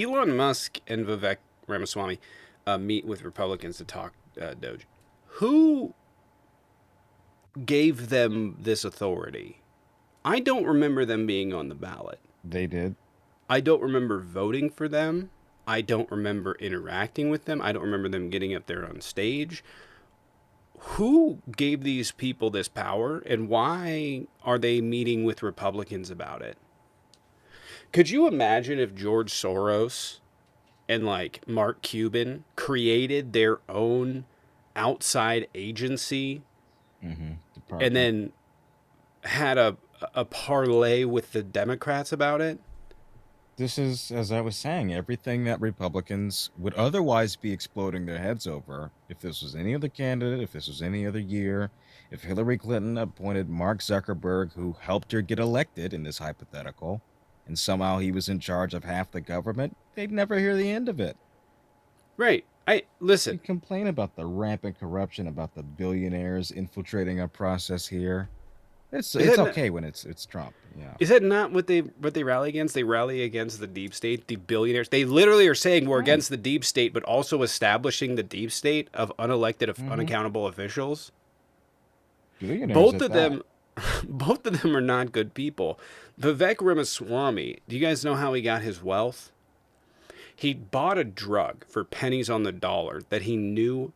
Elon Musk and Vivek Ramaswamy meet with Republicans to talk DOGE. Who gave them this authority? I don't remember them being on the ballot. They did. I don't remember voting for them. I don't remember interacting with them. I don't remember them getting up there on stage. Who gave these people this power, and why are they meeting with Republicans about it? Could you imagine if George Soros and like Mark Cuban created their own outside agency and Department. then had a parlay with the Democrats about it? This is, as I was saying, everything that Republicans would otherwise be exploding their heads over if this was any other candidate, if this was any other year, if Hillary Clinton appointed Mark Zuckerberg, who helped her get elected in this hypothetical, and somehow he was in charge of half the government, they'd never hear the end of it. Right. I We listen. complain about the rampant corruption, about the billionaires infiltrating our process here. It's Is it's that not, okay when it's Trump. Yeah. is that not what they rally against? They rally against the deep state, the billionaires. They literally are saying we're Right. against the deep state, but also establishing the deep state of unelected, Mm-hmm. unaccountable officials. Billionaires Both at of that. them, both of them are not good people. Vivek Ramaswamy. Do you guys know how he got his wealth? He bought a drug for pennies on the dollar that he knew,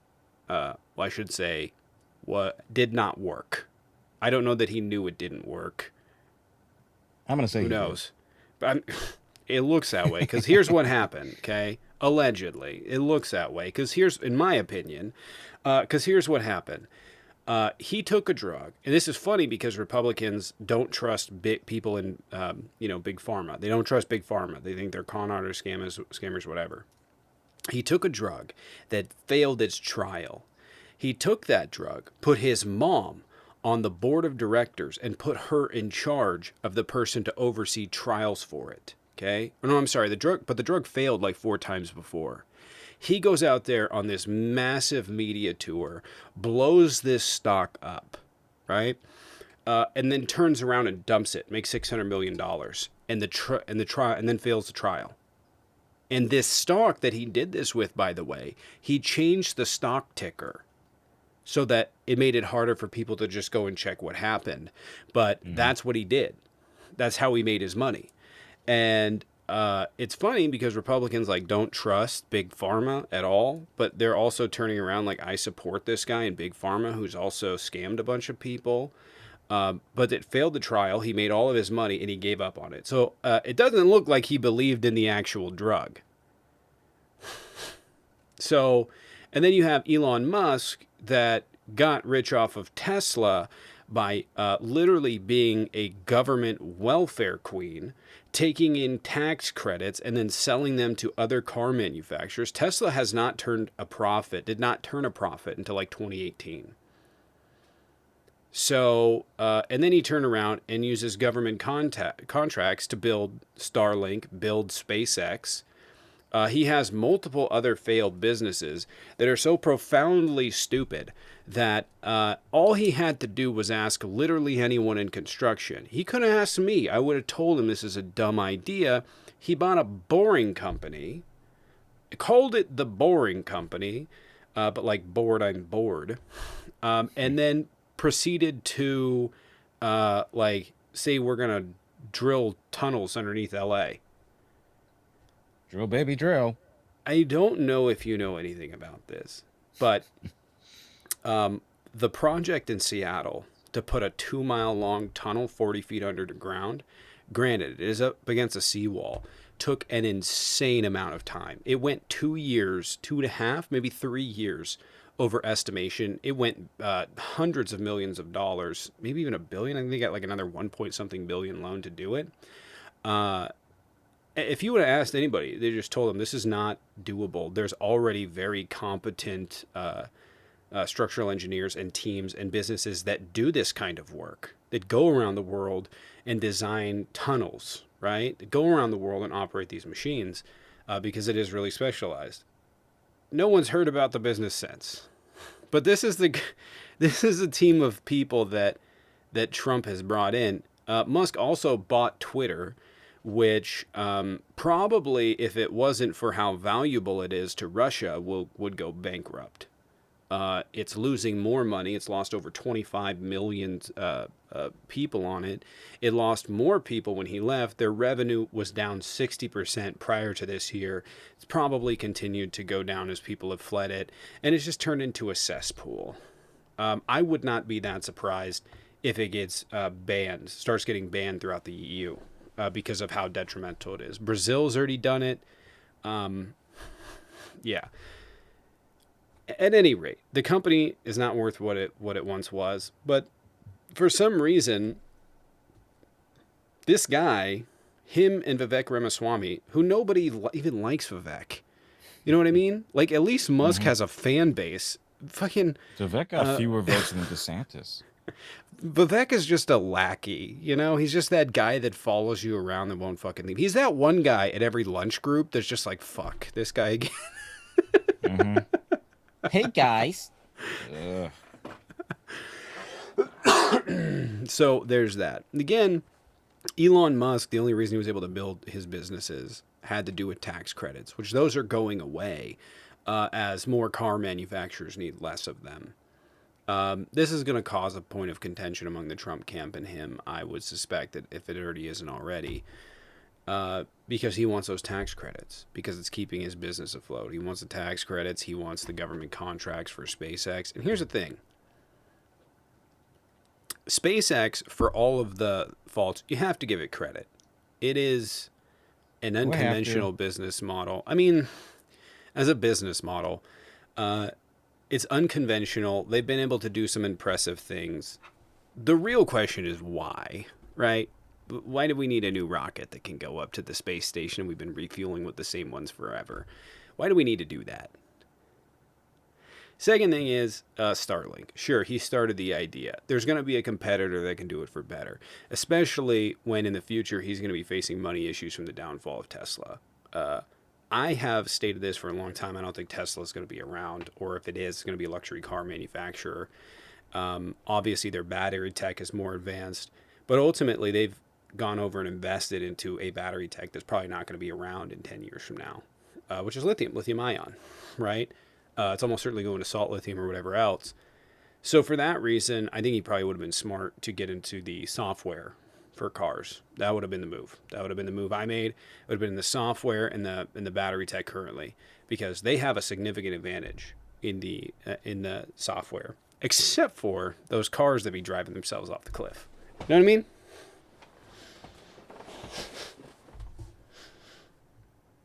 well, I should say, what did not work. I don't know that he knew it didn't work. I'm gonna say Who he did. knows? But it looks that way because here's what happened. Okay, allegedly, it looks that way because here's, in my opinion, because here's what happened. He took a drug, and this is funny because Republicans don't trust big people in, big pharma. They don't trust big pharma. They think they're con artists, scammers, whatever. He took a drug that failed its trial. He took that drug, put his mom on the board of directors, and put her in charge of the person to oversee trials for it. Okay? Oh, no, I'm sorry. The drug failed like 4 times before. He goes out there on this massive media tour, blows this stock up, right? And then turns around and dumps it, makes $600 million, and then fails the trial. And this stock that he did this with, by the way, he changed the stock ticker so that it made it harder for people to just go and check what happened. But Hmm. that's what he did. That's how he made his money. And it's funny because Republicans like don't trust big pharma at all, but they're also turning around like I support this guy in big pharma who's also scammed a bunch of people. But it failed the trial. He made all of his money and he gave up on it. So it doesn't look like he believed in the actual drug. So, and then you have Elon Musk that got rich off of Tesla by literally being a government welfare queen, taking in tax credits and then selling them to other car manufacturers. Tesla has not turned a profit, did not turn a profit until like 2018. So, and then he turned around and uses government contracts to build Starlink, build SpaceX. He has multiple other failed businesses that are so profoundly stupid that all he had to do was ask literally anyone in construction. He could have asked me. I would have told him this is a dumb idea. He bought a boring company, called it the Boring Company, but like bored, I'm bored, and then proceeded to say we're gonna drill tunnels underneath LA. Drill, baby, drill. I don't know if you know anything about this, but the project in Seattle to put a 2 mile long tunnel 40 feet underground, granted, it is up against a seawall, took an insane amount of time. It went 2 years, 2.5, maybe 3 years over estimation. It went hundreds of millions of dollars, maybe even a billion. I think they got like another 1 point something billion loan to do it. If you would have asked anybody, they just told them this is not doable. There's already very competent structural engineers and teams and businesses that do this kind of work, that go around the world and design tunnels, right? That go around the world and operate these machines because it is really specialized. No one's heard about the business since. But this is the this is a team of people that Trump has brought in. Musk also bought Twitter, which probably, if it wasn't for how valuable it is to Russia, would go bankrupt. It's losing more money. It's lost over 25 million people on it. It lost more people when he left. Their revenue was down 60% prior to this year. It's probably continued to go down as people have fled it, and it's just turned into a cesspool. I would not be that surprised if it gets banned, starts getting banned throughout the EU because of how detrimental it is. Brazil's already done it. Yeah. At any rate, the company is not worth what it once was, but for some reason, this guy, him and Vivek Ramaswamy, who nobody even likes Vivek, you know what I mean? Like, at least Musk Mm-hmm. has a fan base. Fucking Vivek got fewer votes than DeSantis. Vivek is just a lackey, you know? He's just that guy that follows you around and won't fucking leave. He's that one guy at every lunch group that's just like, fuck, this guy again. Mm-hmm. Hey guys. Ugh. So there's that. Again, Elon Musk, the only reason he was able to build his businesses had to do with tax credits, which those are going away as more car manufacturers need less of them. This is going to cause a point of contention among the Trump camp and him, I would suspect, that if it already isn't already, because he wants those tax credits, because it's keeping his business afloat. He wants the tax credits. He wants the government contracts for SpaceX. And here's the thing. SpaceX, for all of the faults, you have to give it credit. It is an unconventional business model. I mean, as a business model, it's unconventional. They've been able to do some impressive things. The real question is why, right? Why do we need a new rocket that can go up to the space station? We've been refueling with the same ones forever. Why do we need to do that? Second thing is Starlink. Sure, he started the idea. There's going to be a competitor that can do it for better, especially when in the future he's going to be facing money issues from the downfall of Tesla. I have stated this for a long time. I don't think Tesla is going to be around, or if it is, it's going to be a luxury car manufacturer. Obviously, their battery tech is more advanced, but ultimately they've gone over and invested into a battery tech that's probably not going to be around in 10 years from now, which is lithium ion, right? It's almost certainly going to salt lithium or whatever else. So for that reason, I think he probably would have been smart to get into the software for cars. That would have been the move. That would have been the move I made. It would have been in the software and the battery tech currently, because they have a significant advantage in the software, except for those cars that be driving themselves off the cliff. You know what I mean?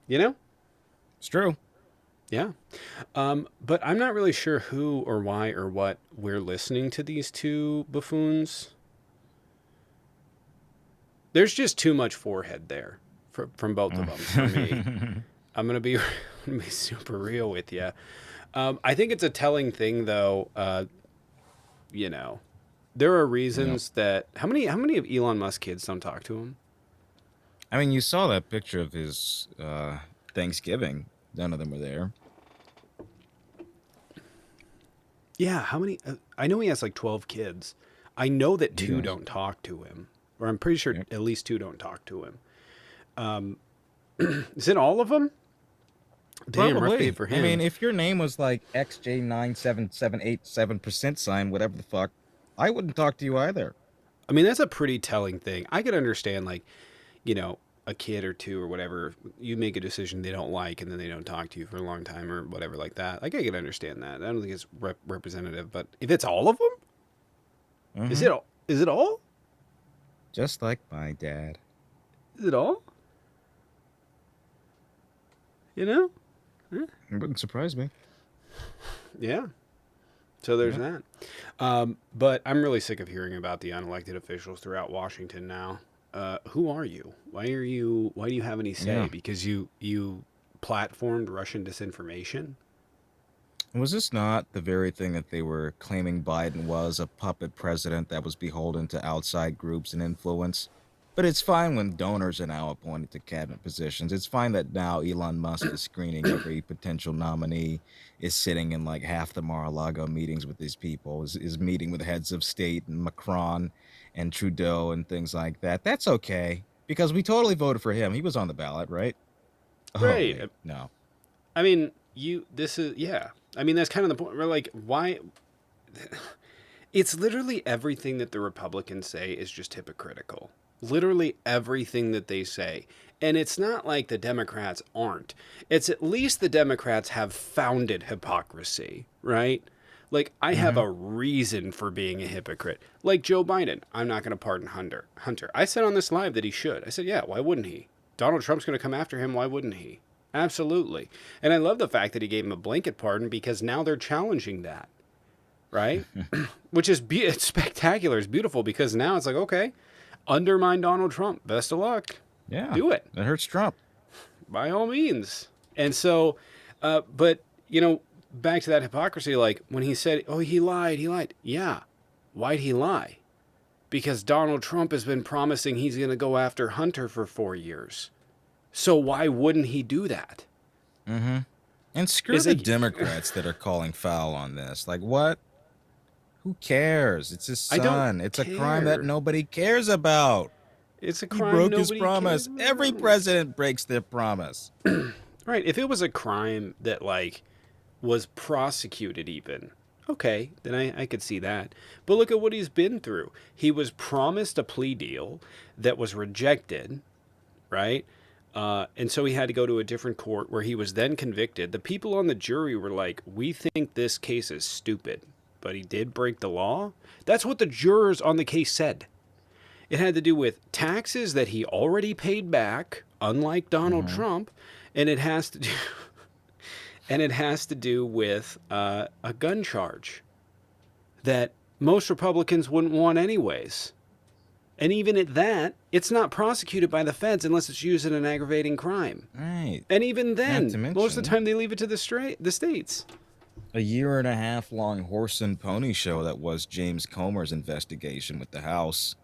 You know? It's true. Yeah. But I'm not really sure who or why or what we're listening to these two buffoons. There's just too much forehead there from both of them for me. I'm going to be super real with you. I think it's a telling thing, though. You know, there are reasons that how many of Elon Musk kids don't talk to him? I mean, you saw that picture of his Thanksgiving. None of them were there. Yeah, how many? I know he has like 12 kids. I know that He two does. don't talk to him, or I'm pretty sure Yep. at least two don't talk to him. Is it all of them? Damn, rough Probably. day for him. I mean, if your name was like XJ97787% sign, whatever the fuck, I wouldn't talk to you either. I mean, that's a pretty telling thing. I could understand, like, you know, a kid or two or whatever, you make a decision they don't like and then they don't talk to you for a long time or whatever like that. Like, I can understand that. I don't think it's representative, but if it's all of them, is it all? Is it all? Just like my dad. Is it all? You know? It wouldn't surprise me. Yeah. So there's that. But I'm really sick of hearing about the unelected officials throughout Washington now. Who are you? Why do you have any say? Yeah. Because you platformed Russian disinformation? Was this not the very thing that they were claiming Biden was, a puppet president that was beholden to outside groups and influence? But it's fine when donors are now appointed to cabinet positions. It's fine that now Elon Musk is screening every potential nominee, is sitting in like half the Mar-a-Lago meetings with these people, is meeting with heads of state and Macron and Trudeau and things like that. That's okay. Because we totally voted for him. He was on the ballot, right? Oh Right. wait, no. I mean, this is, yeah. I mean, that's kind of the point. We're like, why? It's literally everything that the Republicans say is just hypocritical. Literally everything that they say. And it's not like the Democrats aren't. It's at least the Democrats have founded hypocrisy, right? Like, I have Mm-hmm. a reason for being a hypocrite. Like Joe Biden, I'm not going to pardon Hunter. I said on this live that he should. I said, yeah, why wouldn't he? Donald Trump's going to come after him. Why wouldn't he? Absolutely. And I love the fact that he gave him a blanket pardon because now they're challenging that, right? Which is it's spectacular. It's beautiful because now it's like, okay, undermine Donald Trump. Best of luck. Yeah, Do it that hurts Trump. by all means. And so, but you know, back to that hypocrisy. Like when he said, "Oh, he lied. He lied." Yeah, why'd he lie? Because Donald Trump has been promising he's going to go after Hunter for 4 years. So why wouldn't he do that? Mm-hmm. And screw It's the like Democrats that are calling foul on this. Like, what? Who cares? It's his I don't son. It's a crime that care. nobody cares about. It's a He crime broke his nobody cares promise. Every about. president breaks their promise. Right. If it was a crime that like was prosecuted even, okay, then I could see that. But look at what he's been through. He was promised a plea deal that was rejected, right? And so he had to go to a different court where he was then convicted. The people on the jury were like, we think this case is stupid, but he did break the law. That's what the jurors on the case said. It had to do with taxes that he already paid back, unlike Donald Mm-hmm. Trump, and it has to do and it has to do with a gun charge that most Republicans wouldn't want anyways. And even at that, it's not prosecuted by the feds unless it's used in an aggravating crime. Right. And even Not to then, most of the mention time they leave it to the states. a year and a half long horse and pony show that was James Comer's investigation with the House.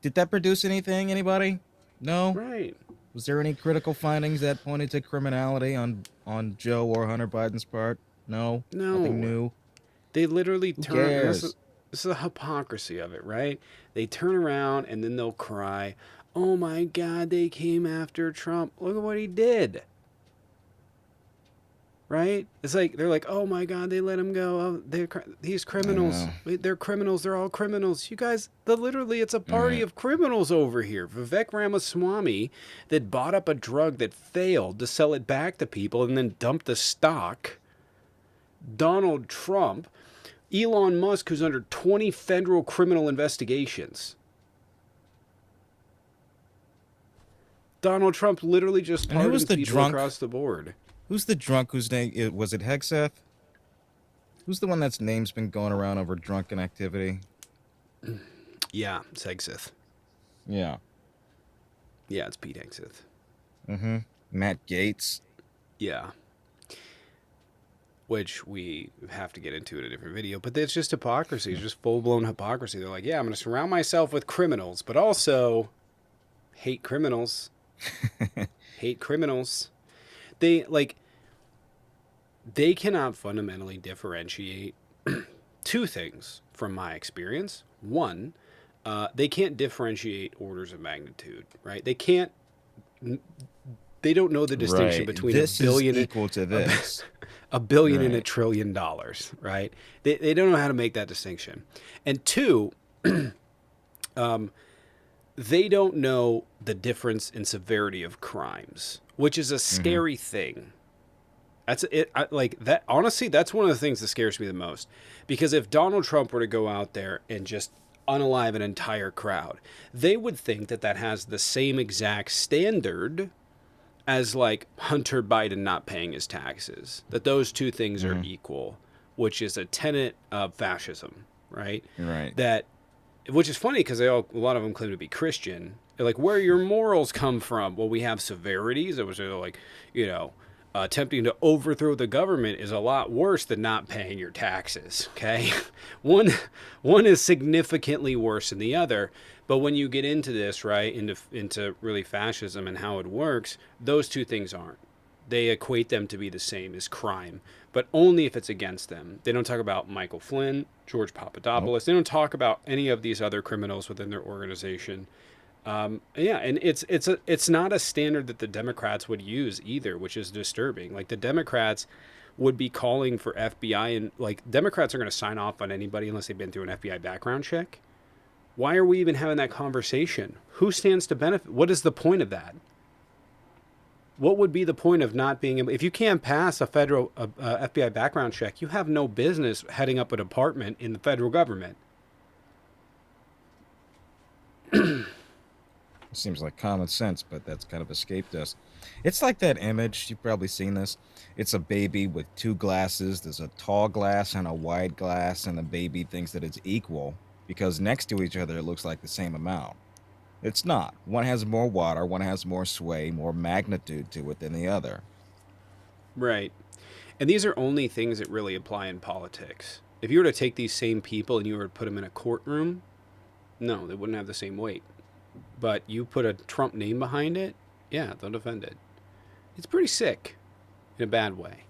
Did that produce anything, anybody? No? Right. Was there any critical findings that pointed to criminality on Joe or Hunter Biden's part? No? Nothing No. new? They literally Who turn, and this cares? is the hypocrisy of it, right? They turn around and then they'll cry, oh my God, they came after Trump. Look at what he did. Right? It's like they're like, "Oh my God, they let him go. Oh, these I criminals. know. They're criminals. They're all criminals. You guys, literally, it's a All party right. of criminals over here." Vivek Ramaswamy, that bought up a drug that failed to sell it back to people and then dumped the stock. Donald Trump, Elon Musk, who's under 20 federal criminal investigations. Donald Trump literally just And who was pardons the people drunk? across the board. Who's the drunk whose name was it Hegseth? Who's the one that's name's been going around over drunken activity? Yeah, it's Hegseth. Yeah. Yeah, it's Pete Hegseth. Mm-hmm. Matt Gates. Yeah. Which we have to get into in a different video, but it's just hypocrisy. It's just full-blown hypocrisy. They're like, yeah, I'm going to surround myself with criminals, but also hate criminals. Hate criminals. They, like, they cannot fundamentally differentiate two things from my experience. One, they can't differentiate orders of magnitude, right? They can't, they don't know the distinction Right. between This is equal to a, this. a billion and Right. $1 trillion, right? They don't know how to make that distinction. And two, they don't know the difference in severity of crimes, which is a Mm-hmm. scary thing. That's it. Like that. Honestly, that's one of the things that scares me the most. Because if Donald Trump were to go out there and just unalive an entire crowd, they would think that that has the same exact standard as like Hunter Biden not paying his taxes. That those two things are Mm-hmm. equal, which is a tenet of fascism, right? Right. That, which is funny because a lot of them claim to be Christian. They're like, where your morals come from? Well, we have severities. It was like, you know, attempting to overthrow the government is a lot worse than not paying your taxes. Okay, one one is significantly worse than the other. But when you get into this, right, into really fascism and how it works, those two things aren't. They equate them to be the same as crime, but only if it's against them. They don't talk about Michael Flynn, George Nope. Papadopoulos. They don't talk about any of these other criminals within their organization. Yeah, and it's not a standard that the Democrats would use either, which is disturbing. Like the Democrats would be calling for FBI, and like Democrats are going to sign off on anybody unless they've been through an FBI background check. Why are we even having that conversation? Who stands to benefit? What is the point of that? What would be the point of not being able? If you can't pass a federal FBI background check, you have no business heading up a department in the federal government. Seems like common sense, but that's kind of escaped us. It's like that image, you've probably seen this. It's a baby with two glasses. There's a tall glass and a wide glass, and the baby thinks that it's equal because next to each other it looks like the same amount. It's not. One has more water, one has more sway, more magnitude to it than the other. Right. And these are only things that really apply in politics. If you were to take these same people and you were to put them in a courtroom, no, they wouldn't have the same weight. But you put a Trump name behind it, yeah, they'll defend it. It's pretty sick in a bad way.